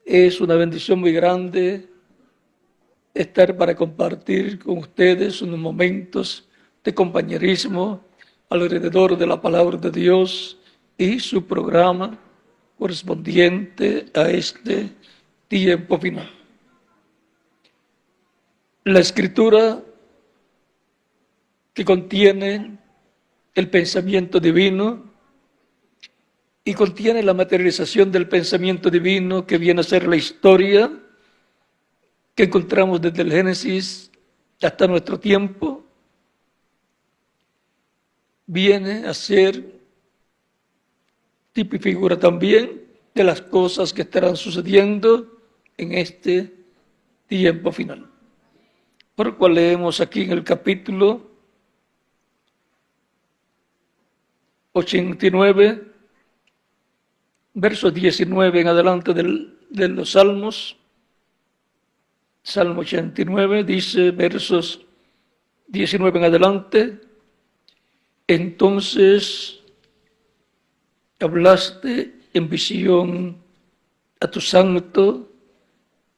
Es una bendición muy grande estar para compartir con ustedes unos momentos de compañerismo alrededor de la palabra de Dios y su programa correspondiente a este tiempo final. La escritura que contiene el pensamiento divino y contiene la materialización del pensamiento divino que viene a ser la historia que encontramos desde el Génesis hasta nuestro tiempo, viene a ser tipo y figura también de las cosas que estarán sucediendo en este tiempo final. Por lo cual leemos aquí en el capítulo 89, versos 19 en adelante de los Salmos. Salmo 89 dice, versos 19 en adelante: entonces hablaste en visión a tu santo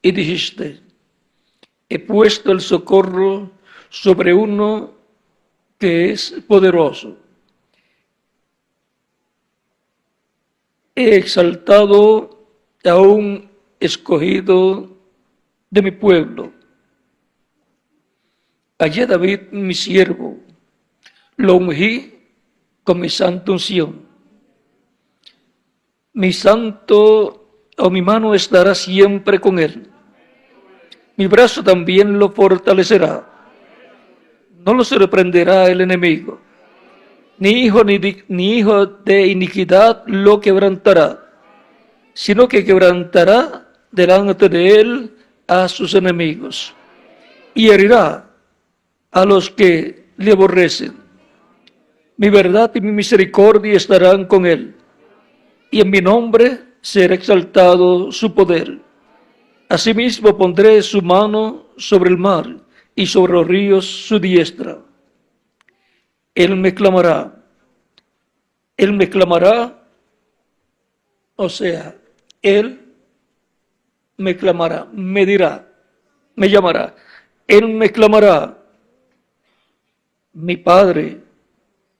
y dijiste, he puesto el socorro sobre uno que es poderoso. He exaltado a un escogido de mi pueblo. Hallé a David, mi siervo, lo ungí con mi santa unción. Mi santo o mi mano estará siempre con él. Mi brazo también lo fortalecerá. No lo sorprenderá el enemigo. Ni hijo de iniquidad lo quebrantará, sino que quebrantará delante de él a sus enemigos y herirá a los que le aborrecen. Mi verdad y mi misericordia estarán con él, y en mi nombre será exaltado su poder. Asimismo pondré su mano sobre el mar y sobre los ríos su diestra. Él me clamará, o sea, él me clamará, me dirá, me llamará. Él me clamará, mi Padre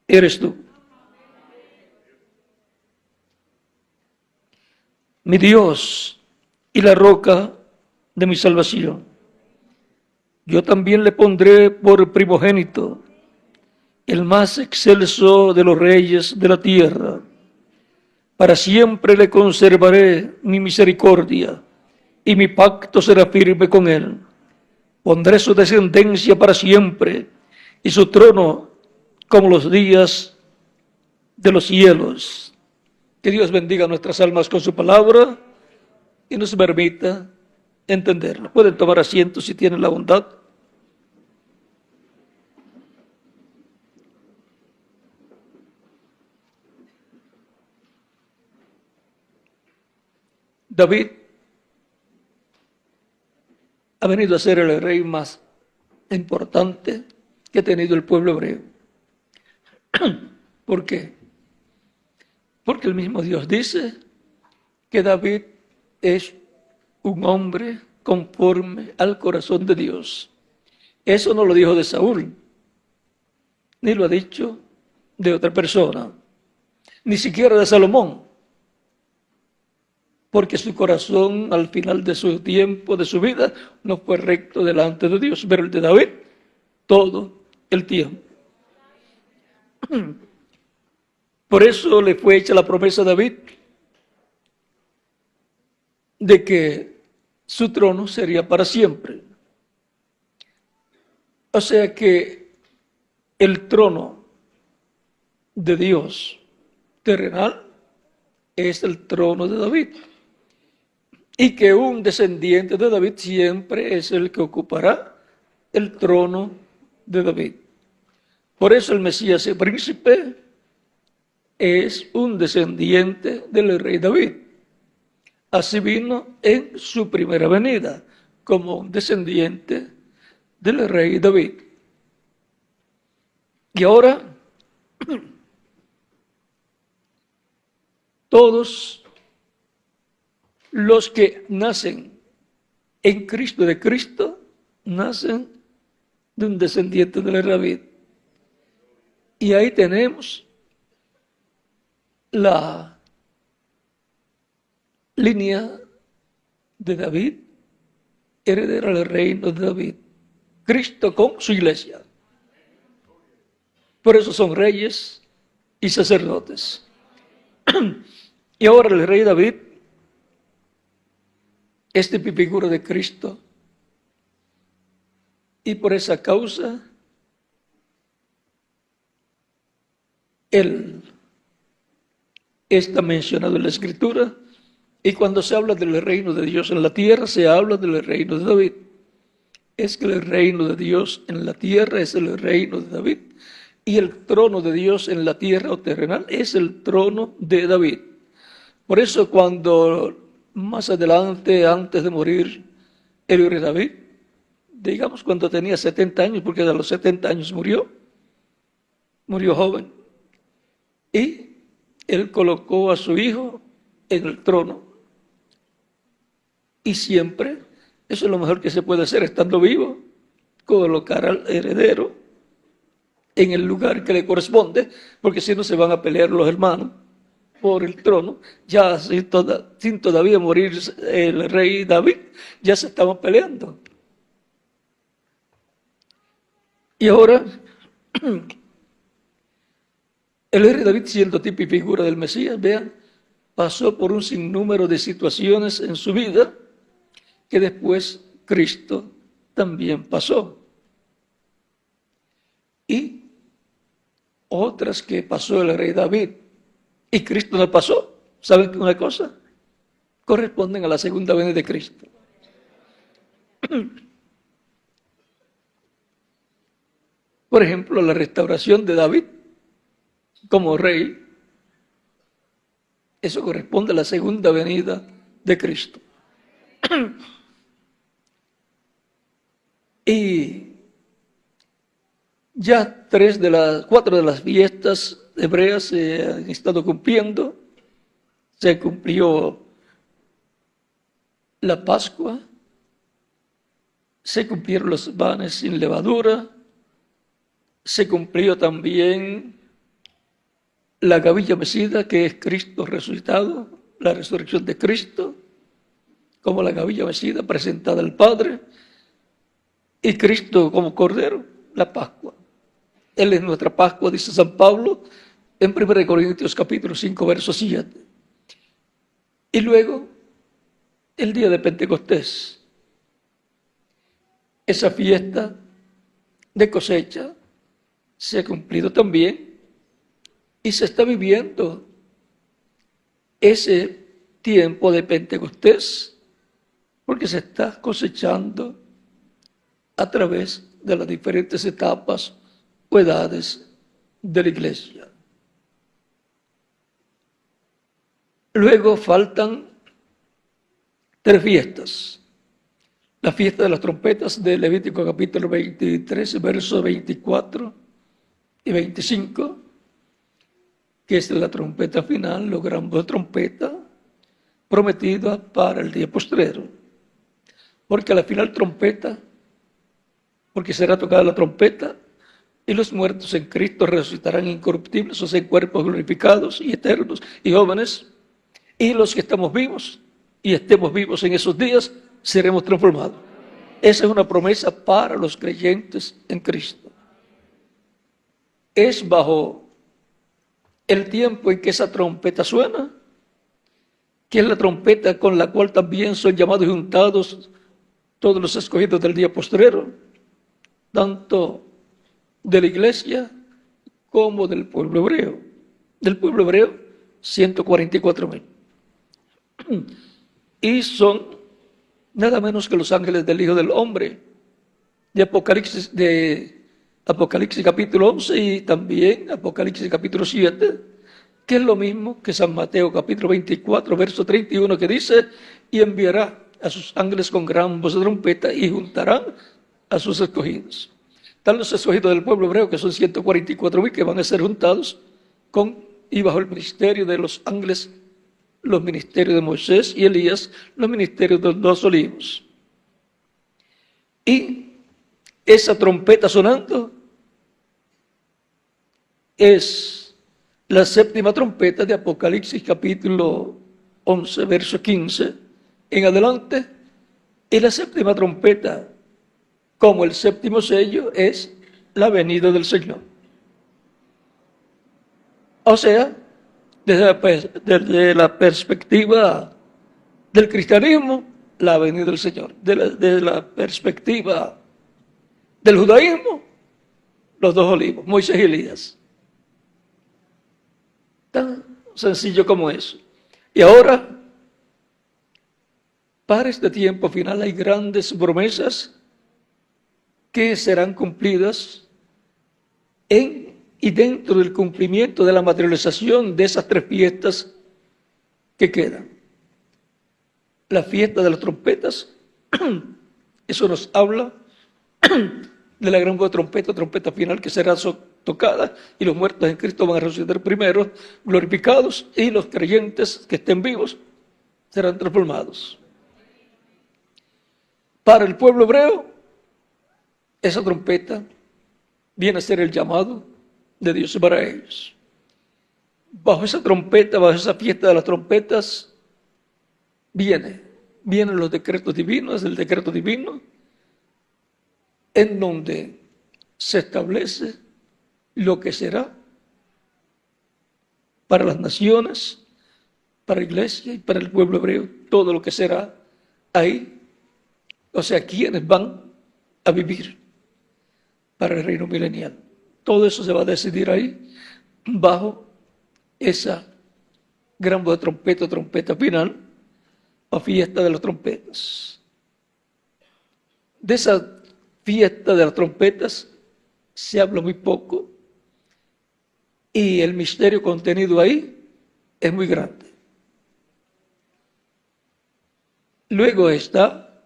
eres tú. Mi Dios y la roca de mi salvación. Yo también le pondré por primogénito, el más excelso de los reyes de la tierra. Para siempre le conservaré mi misericordia, y mi pacto será firme con él. Pondré su descendencia para siempre, y su trono como los días de los cielos. Que Dios bendiga nuestras almas con su palabra y nos permita entenderla. Pueden tomar asiento si tienen la bondad. David ha venido a ser el rey más importante que ha tenido el pueblo hebreo. ¿Por qué? Porque el mismo Dios dice que David es un hombre conforme al corazón de Dios. Eso no lo dijo de Saúl, ni lo ha dicho de otra persona, ni siquiera de Salomón, porque su corazón al final de su tiempo, de su vida, no fue recto delante de Dios, pero el de David, todo el tiempo. Por eso le fue hecha la promesa a David de que su trono sería para siempre. O sea que el trono de Dios terrenal es el trono de David. Y que un descendiente de David siempre es el que ocupará el trono de David. Por eso el Mesías, el príncipe, es un descendiente del rey David. Así vino en su primera venida, como un descendiente del rey David. Y ahora, todos Los que nacen en Cristo, de Cristo, nacen de un descendiente de David. Y ahí tenemos la línea de David, heredera del reino de David. Cristo con su iglesia. Por eso son reyes y sacerdotes. Y ahora el rey David es de figura de Cristo. Y por esa causa, él está mencionado en la Escritura. Y cuando se habla del reino de Dios en la tierra, se habla del reino de David. Es que el reino de Dios en la tierra es el reino de David. Y el trono de Dios en la tierra o terrenal es el trono de David. Por eso cuando más adelante, antes de morir, el rey David, digamos cuando tenía 70 años, porque a los 70 años murió joven, y él colocó a su hijo en el trono. Y siempre, eso es lo mejor que se puede hacer estando vivo, colocar al heredero en el lugar que le corresponde, porque si no se van a pelear los hermanos por el trono. Ya sin todavía morir el rey David, ya se estaban peleando. Y ahora, el rey David, siendo tipo y figura del Mesías, vean, pasó por un sinnúmero de situaciones en su vida que después Cristo también pasó. Y otras que pasó el rey David y Cristo no pasó. ¿Saben una cosa? Corresponden a la segunda venida de Cristo. Por ejemplo, la restauración de David como rey, eso corresponde a la segunda venida de Cristo. Y ya 4 de las fiestas hebreas se han estado cumpliendo. Se cumplió la Pascua, se cumplieron los panes sin levadura, se cumplió también la gavilla mecida, que es Cristo resucitado, la resurrección de Cristo, como la gavilla mecida presentada al Padre, y Cristo como Cordero, la Pascua. Él es nuestra Pascua, dice San Pablo, en 1 Corintios capítulo 5, verso 7. Y luego, el día de Pentecostés, esa fiesta de cosecha se ha cumplido también y se está viviendo ese tiempo de Pentecostés porque se está cosechando a través de las diferentes etapas o edades de la iglesia. Luego faltan 3 fiestas. La fiesta de las trompetas de Levítico capítulo 23, versos 24 y 25, que es la trompeta final, la gran voz de trompeta, prometida para el día postrero. Porque a la final trompeta, porque será tocada la trompeta, y los muertos en Cristo resucitarán incorruptibles, o sea, en cuerpos glorificados y eternos y jóvenes, y los que estamos vivos y estemos vivos en esos días, seremos transformados. Esa es una promesa para los creyentes en Cristo. Es bajo el tiempo en que esa trompeta suena, que es la trompeta con la cual también son llamados y juntados todos los escogidos del día postrero, tanto de la iglesia como del pueblo hebreo. Del pueblo hebreo, 144,000. Y son nada menos que los ángeles del Hijo del Hombre, de Apocalipsis capítulo 11 y también Apocalipsis capítulo 7, que es lo mismo que San Mateo capítulo 24, verso 31, que dice, y enviará a sus ángeles con gran voz de trompeta y juntarán a sus escogidos. Están los escogidos del pueblo hebreo, que son 144,000, que van a ser juntados con y bajo el ministerio de los ángeles los ministerios de Moisés y Elías, los ministerios de los 2 olivos. Y esa trompeta sonando es la 7ª trompeta de Apocalipsis, capítulo 11, verso 15 en adelante. Y la 7ª trompeta, como el 7º sello, es la venida del Señor. O sea, desde la perspectiva del cristianismo, la venida del Señor. Desde la perspectiva del judaísmo, los 2 olivos, Moisés y Elías. Tan sencillo como eso. Y ahora, para este tiempo final hay grandes promesas que serán cumplidas y dentro del cumplimiento de la materialización de esas 3 fiestas que quedan. La fiesta de las trompetas, eso nos habla de la gran voz de trompeta, trompeta final que será tocada, y los muertos en Cristo van a resucitar primero, glorificados, y los creyentes que estén vivos serán transformados. Para el pueblo hebreo, esa trompeta viene a ser el llamado de Dios para ellos. Bajo esa trompeta, bajo esa fiesta de las trompetas, vienen los decretos divinos, el decreto divino, en donde se establece lo que será para las naciones, para la iglesia y para el pueblo hebreo, todo lo que será ahí. O sea, quienes van a vivir para el reino milenial. Todo eso se va a decidir ahí, bajo esa gran voz de trompeta final, o fiesta de las trompetas. De esa fiesta de las trompetas se habla muy poco, y el misterio contenido ahí es muy grande. Luego está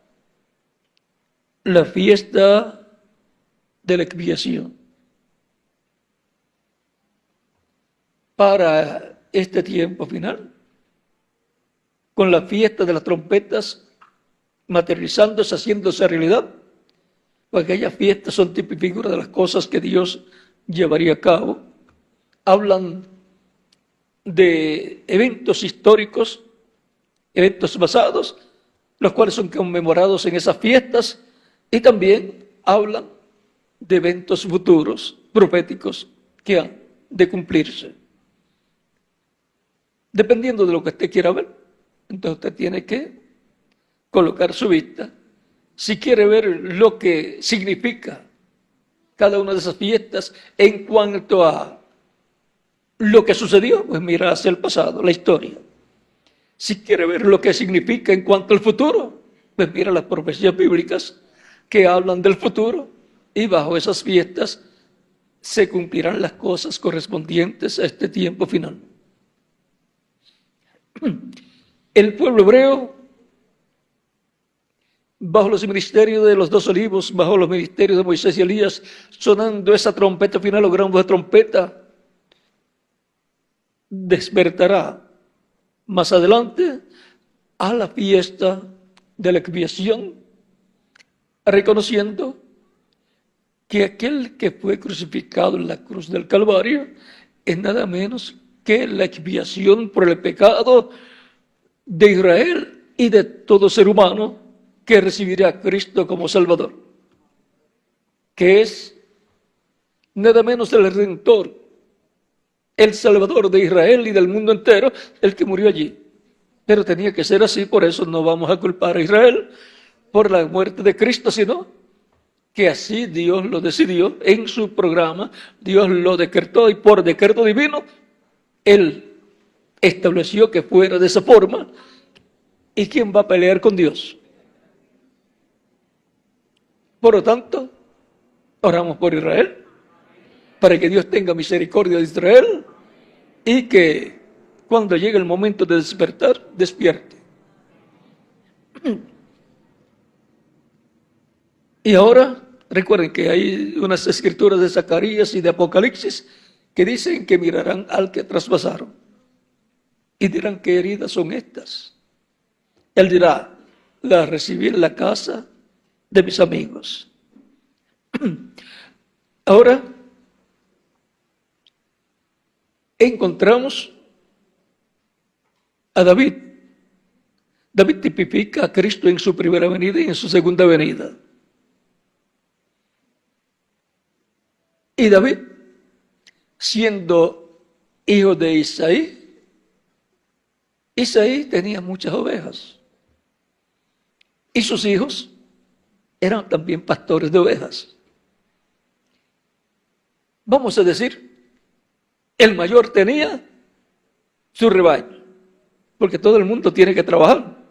la fiesta de la expiación. Para este tiempo final, con la fiesta de las trompetas materializándose, haciéndose realidad, porque aquellas fiestas son tipo y figura de las cosas que Dios llevaría a cabo. Hablan de eventos históricos, eventos pasados, los cuales son conmemorados en esas fiestas, y también hablan de eventos futuros, proféticos, que han de cumplirse. Dependiendo de lo que usted quiera ver, entonces usted tiene que colocar su vista. Si quiere ver lo que significa cada una de esas fiestas en cuanto a lo que sucedió, pues mira hacia el pasado, la historia. Si quiere ver lo que significa en cuanto al futuro, pues mira las profecías bíblicas que hablan del futuro, y bajo esas fiestas se cumplirán las cosas correspondientes a este tiempo final. El pueblo hebreo, bajo los ministerios de los 2 olivos, bajo los ministerios de Moisés y Elías, sonando esa trompeta final o gran voz de trompeta, despertará más adelante a la fiesta de la expiación, reconociendo que aquel que fue crucificado en la cruz del Calvario es nada menos que la expiación por el pecado de Israel y de todo ser humano que recibirá a Cristo como Salvador, que es nada menos el Redentor, el Salvador de Israel y del mundo entero, el que murió allí. Pero tenía que ser así, por eso no vamos a culpar a Israel por la muerte de Cristo, sino que así Dios lo decidió en su programa, Dios lo decretó, y por decreto divino, Él estableció que fuera de esa forma. ¿Y quién va a pelear con Dios? Por lo tanto, oramos por Israel, para que Dios tenga misericordia de Israel y que cuando llegue el momento de despertar, despierte. Y ahora, recuerden que hay unas escrituras de Zacarías y de Apocalipsis que dicen que mirarán al que traspasaron. y dirán: ¿qué heridas son estas? Él dirá: las recibí en la casa de mis amigos. Ahora encontramos a David. David tipifica a Cristo en su primera venida y en su segunda venida. Y David, siendo hijo de Isaí, Isaí tenía muchas ovejas. Y sus hijos eran también pastores de ovejas. Vamos a decir, el mayor tenía su rebaño, porque todo el mundo tiene que trabajar.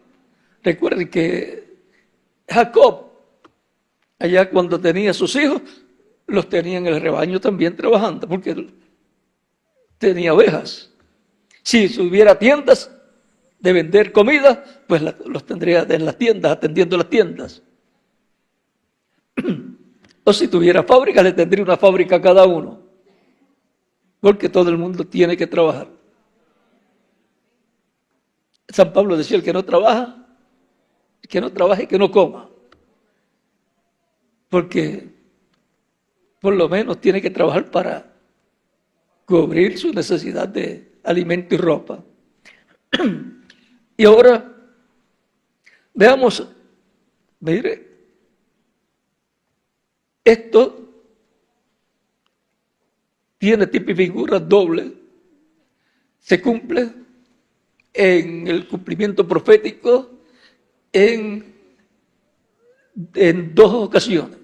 Recuerden que Jacob, allá cuando tenía sus hijos, los tenía en el rebaño también trabajando, porque tenía ovejas. Si hubiera tiendas de vender comida, pues los tendría en las tiendas, atendiendo las tiendas. O si tuviera fábrica, le tendría una fábrica a cada uno, porque todo el mundo tiene que trabajar. San Pablo decía: el que no trabaja, que no trabaje, que no coma, porque por lo menos tiene que trabajar para cubrir su necesidad de alimento y ropa. Y ahora veamos, mire, esto tiene tipo y figura doble, se cumple en el cumplimiento profético en dos ocasiones.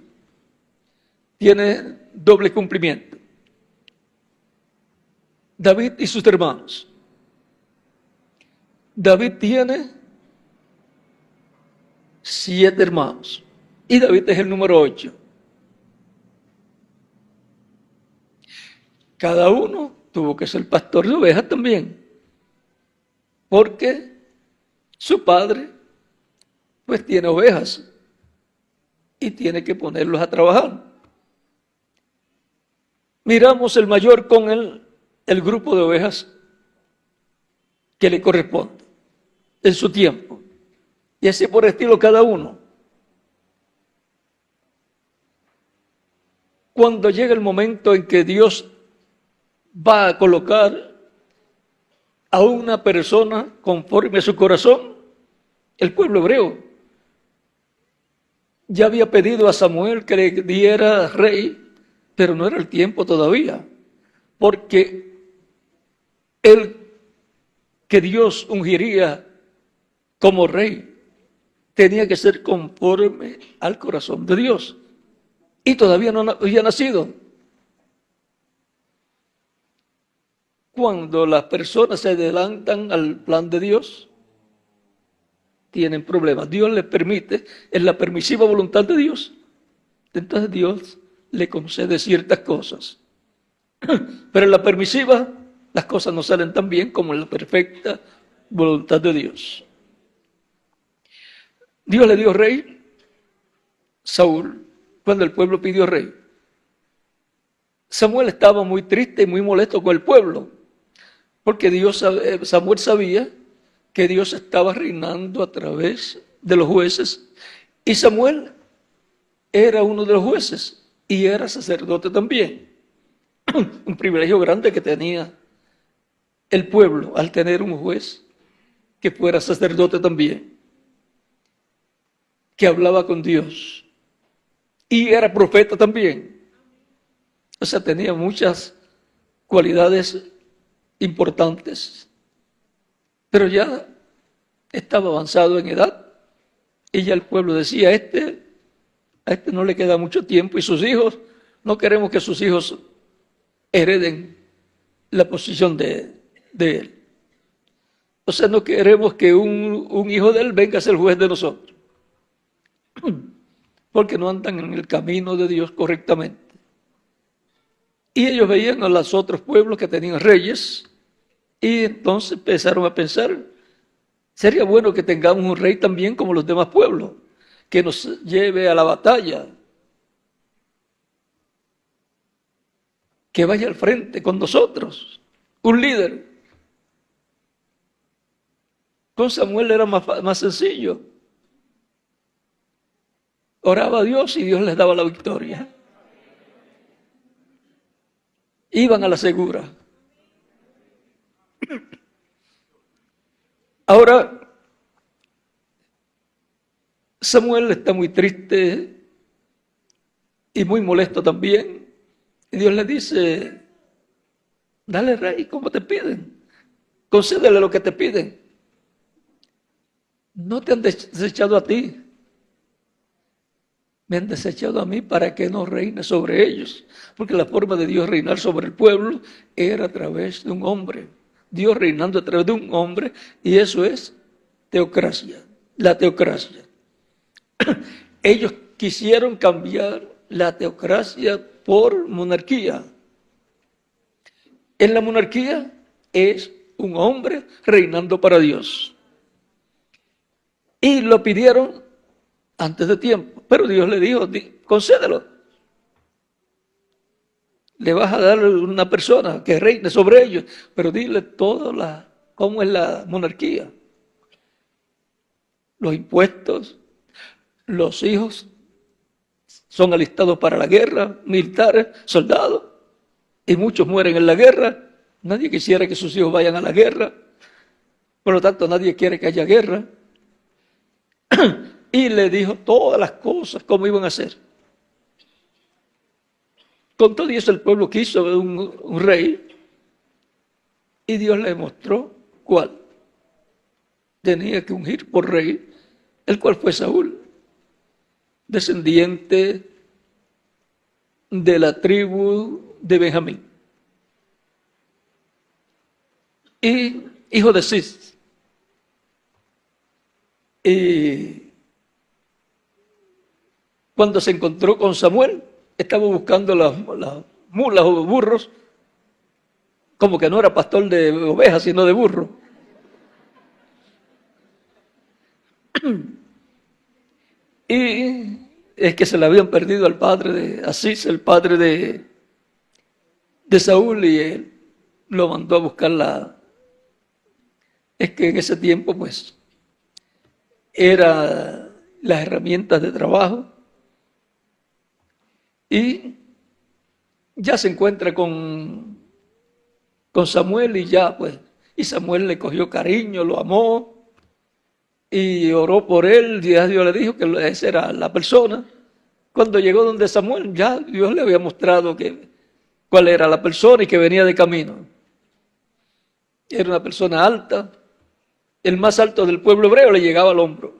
Tiene doble cumplimiento. David y sus hermanos. David tiene 7 hermanos y David es el número 8. Cada uno tuvo que ser pastor de ovejas también, porque su padre pues tiene ovejas y tiene que ponerlos a trabajar. Miramos el mayor con el grupo de ovejas que le corresponde en su tiempo, y así por estilo cada uno. Cuando llega el momento en que Dios va a colocar a una persona conforme a su corazón, el pueblo hebreo ya había pedido a Samuel que le diera rey, pero no era el tiempo todavía, porque el que Dios ungiría como rey tenía que ser conforme al corazón de Dios, y todavía no había nacido. Cuando las personas se adelantan al plan de Dios, tienen problemas. Dios les permite, en la permisiva voluntad de Dios, entonces Dios le concede ciertas cosas. Pero en la permisiva, las cosas no salen tan bien como en la perfecta voluntad de Dios. Dios le dio rey Saúl cuando el pueblo pidió rey. Samuel estaba muy triste y muy molesto con el pueblo, porque Samuel sabía que Dios estaba reinando a través de los jueces, y Samuel era uno de los jueces y era sacerdote también. Un privilegio grande que tenía el pueblo al tener un juez que fuera sacerdote también, que hablaba con Dios y era profeta también. O sea, tenía muchas cualidades importantes, pero ya estaba avanzado en edad y ya el pueblo decía: a este no le queda mucho tiempo, y sus hijos, no queremos que sus hijos hereden la posición de él. O sea, no queremos que un hijo de él venga a ser juez de nosotros, porque no andan en el camino de Dios correctamente. Y ellos veían a los otros pueblos que tenían reyes, y entonces empezaron a pensar: sería bueno que tengamos un rey también como los demás pueblos, que nos lleve a la batalla, que vaya al frente con nosotros, un líder. Con Samuel era más sencillo. Oraba a Dios y Dios les daba la victoria. Iban a la segura. Ahora, Samuel está muy triste y muy molesto también. Y Dios le dice, dale rey como te piden. Concédele lo que te piden. No te han desechado a ti. Me han desechado a mí para que no reine sobre ellos. Porque la forma de Dios reinar sobre el pueblo era a través de un hombre. Dios reinando a través de un hombre, y eso es teocracia, la teocracia. Ellos quisieron cambiar la teocracia por monarquía. En la monarquía es un hombre reinando para Dios. Y lo pidieron antes de tiempo, pero Dios le dijo, concédelo. Le vas a dar una persona que reine sobre ellos, pero dile cómo es la monarquía. Los impuestos, los hijos son alistados para la guerra, militares, soldados, y muchos mueren en la guerra. Nadie quisiera que sus hijos vayan a la guerra, por lo tanto nadie quiere que haya guerra. Y le dijo todas las cosas, cómo iban a hacer. Con todo eso el pueblo quiso un rey, y Dios le mostró cuál. Tenía que ungir por rey, el cual fue Saúl, descendiente de la tribu de Benjamín, y hijo de Cis. Y cuando se encontró con Samuel, estaba buscando las mulas o burros, como que no era pastor de ovejas, sino de burros. Y es que se le habían perdido al padre de Asís, el padre de Saúl, y él lo mandó a buscar. Es que en ese tiempo, pues, eran las herramientas de trabajo. Y ya se encuentra con Samuel, y ya, pues, y Samuel le cogió cariño, lo amó y oró por él. Y Dios le dijo que esa era la persona. Cuando llegó donde Samuel, ya Dios le había mostrado cuál era la persona y que venía de camino. Era una persona alta, el más alto del pueblo hebreo le llegaba al hombro,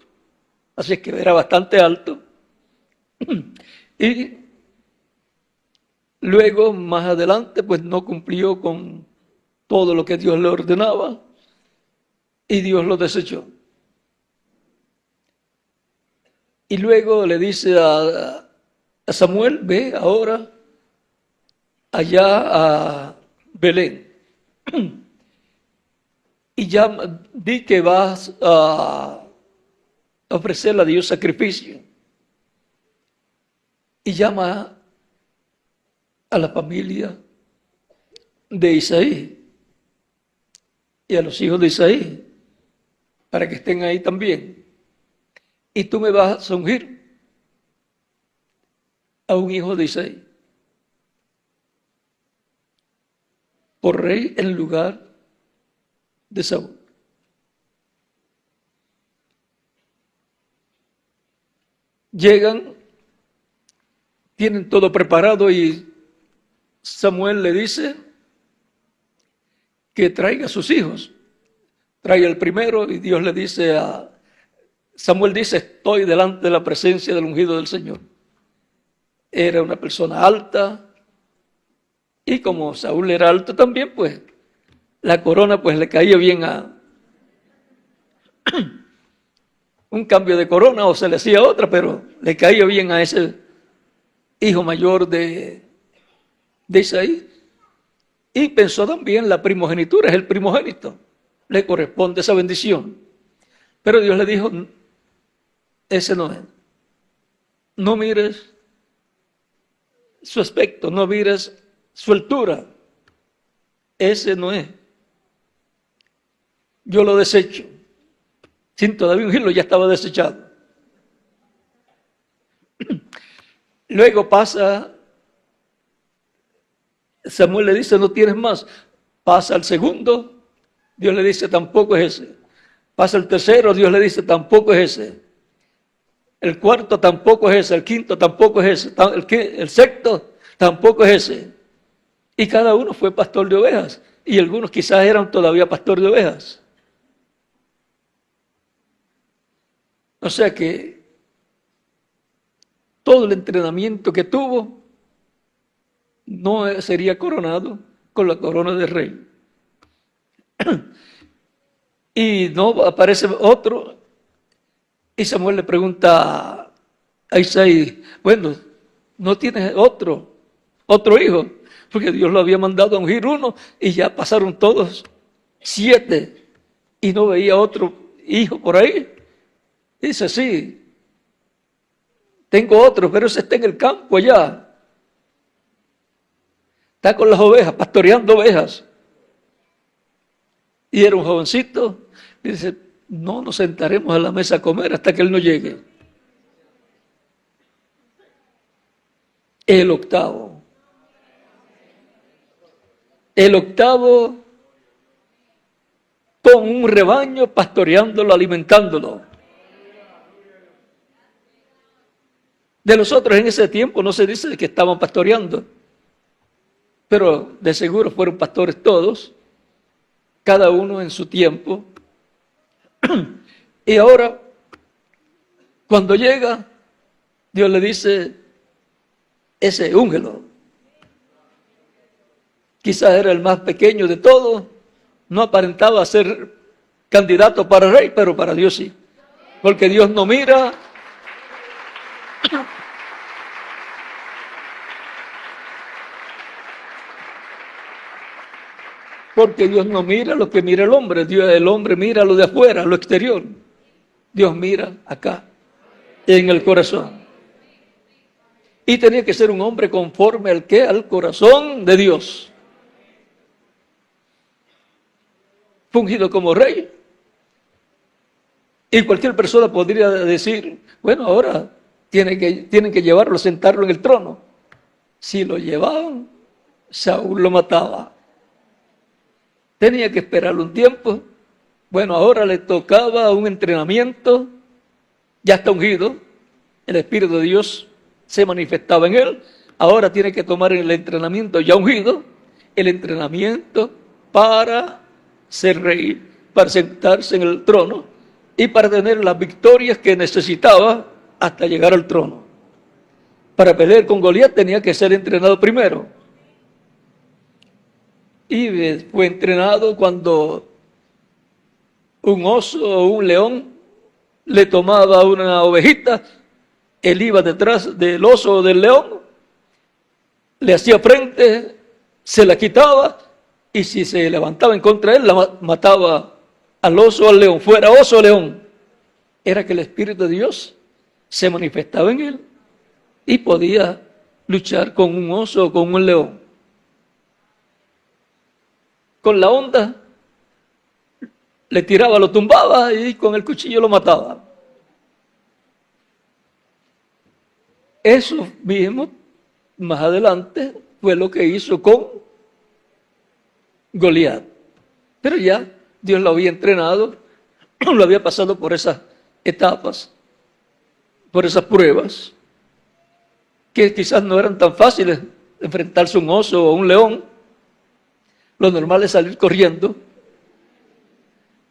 así es que era bastante alto. Y luego, más adelante, pues no cumplió con todo lo que Dios le ordenaba y Dios lo desechó. Y luego le dice a Samuel, ve ahora allá a Belén y ya di que vas a ofrecerle a Dios sacrificio. Y llama a la familia de Isaí y a los hijos de Isaí para que estén ahí también. Y tú me vas a ungir a un hijo de Isaí por rey en lugar de Saúl. Llegan, tienen todo preparado, y Samuel le dice que traiga a sus hijos. Trae el primero, y Dios le dice Samuel dice, estoy delante de la presencia del ungido del Señor. Era una persona alta, y como Saúl era alto también, pues la corona pues le caía bien un cambio de corona, o se le hacía otra, pero le caía bien a ese hijo mayor de Isaí. Y pensó también, la primogenitura es el primogénito, le corresponde esa bendición. Pero Dios le dijo, ese no es. No mires su aspecto, no mires su altura. Ese no es. Yo lo desecho. sin todavía ungirlo, ya estaba desechado. Luego pasa, Samuel le dice, no tienes más. Pasa al segundo, Dios le dice, tampoco es ese. Pasa el tercero, Dios le dice, tampoco es ese. El cuarto tampoco es ese, el quinto tampoco es ese, el sexto tampoco es ese. Y cada uno fue pastor de ovejas. Y algunos quizás eran todavía pastor de ovejas. O sea que todo el entrenamiento que tuvo no sería coronado con la corona de rey. Y no aparece otro. Y Samuel le pregunta a Isaí, bueno, ¿no tienes otro hijo? Porque Dios lo había mandado a ungir uno y ya pasaron todos 7 y no veía otro hijo por ahí. Dice, sí, tengo otro, pero ese está en el campo allá. Está con las ovejas, pastoreando ovejas. Y era un jovencito. Y dice, no nos sentaremos a la mesa a comer hasta que él no llegue. El octavo con un rebaño, pastoreándolo, alimentándolo. De los otros en ese tiempo no se dice que estaban pastoreando, pero de seguro fueron pastores todos, cada uno en su tiempo. Y ahora, cuando llega, Dios le dice, ese úngelo. Quizás era el más pequeño de todos, no aparentaba ser candidato para rey, pero para Dios sí. Porque Dios no mira lo que mira el hombre. El hombre mira lo de afuera, lo exterior. Dios mira acá, en el corazón. Y tenía que ser un hombre conforme al corazón de Dios. Fungido como rey. Y cualquier persona podría decir, bueno, ahora tienen que llevarlo, sentarlo en el trono. Si lo llevaban, Saúl lo mataba. Tenía que esperar un tiempo. Bueno, ahora le tocaba un entrenamiento. Ya está ungido. El Espíritu de Dios se manifestaba en él. Ahora tiene que tomar el entrenamiento ya ungido. El entrenamiento para ser rey, para sentarse en el trono y para tener las victorias que necesitaba hasta llegar al trono. Para pelear con Goliat tenía que ser entrenado primero. Y fue entrenado cuando un oso o un león le tomaba una ovejita, él iba detrás del oso o del león, le hacía frente, se la quitaba, y si se levantaba en contra de él, la mataba al oso o al león, fuera oso o león. Era que el Espíritu de Dios se manifestaba en él y podía luchar con un oso o con un león. Con la onda le tiraba, lo tumbaba y con el cuchillo lo mataba. Eso mismo, más adelante, fue lo que hizo con Goliat. Pero ya Dios lo había entrenado, lo había pasado por esas etapas, por esas pruebas, que quizás no eran tan fáciles enfrentarse a un oso o a un león. Lo normal es salir corriendo,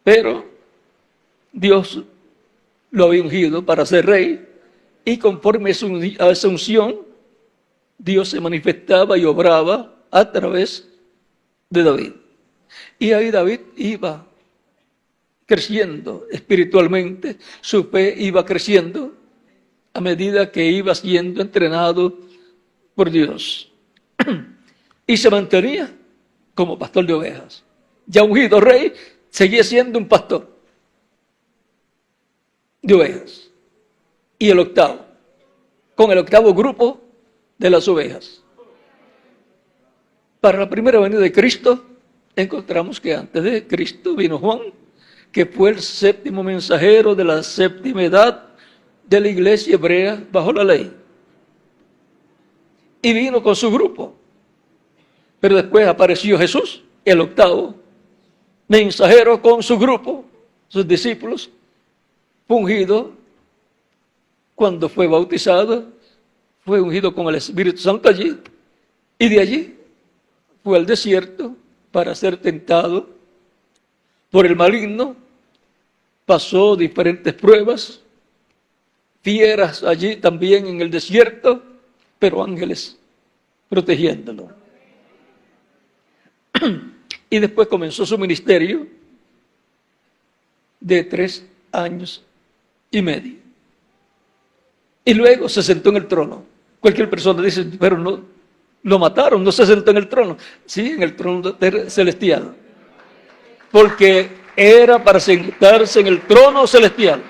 pero Dios lo había ungido para ser rey, y conforme a esa unción, Dios se manifestaba y obraba a través de David. Y ahí David iba creciendo espiritualmente, su fe iba creciendo a medida que iba siendo entrenado por Dios. Y se mantenía como pastor de ovejas. Ya ungido rey, seguía siendo un pastor de ovejas. Y el octavo, con el octavo grupo de las ovejas. Para la primera venida de Cristo, encontramos que antes de Cristo vino Juan, que fue el séptimo mensajero de la séptima edad de la iglesia hebrea bajo la ley. Y vino con su grupo. Pero después apareció Jesús, el octavo mensajero con su grupo, sus discípulos, ungido cuando fue bautizado, fue ungido con el Espíritu Santo allí, y de allí fue al desierto para ser tentado por el maligno, pasó diferentes pruebas, fieras allí también en el desierto, pero ángeles protegiéndolo. Y después comenzó su ministerio de 3 años y medio. Y luego se sentó en el trono. Cualquier persona dice, pero no, lo mataron, no se sentó en el trono. Sí, en el trono celestial. Porque era para sentarse en el trono celestial.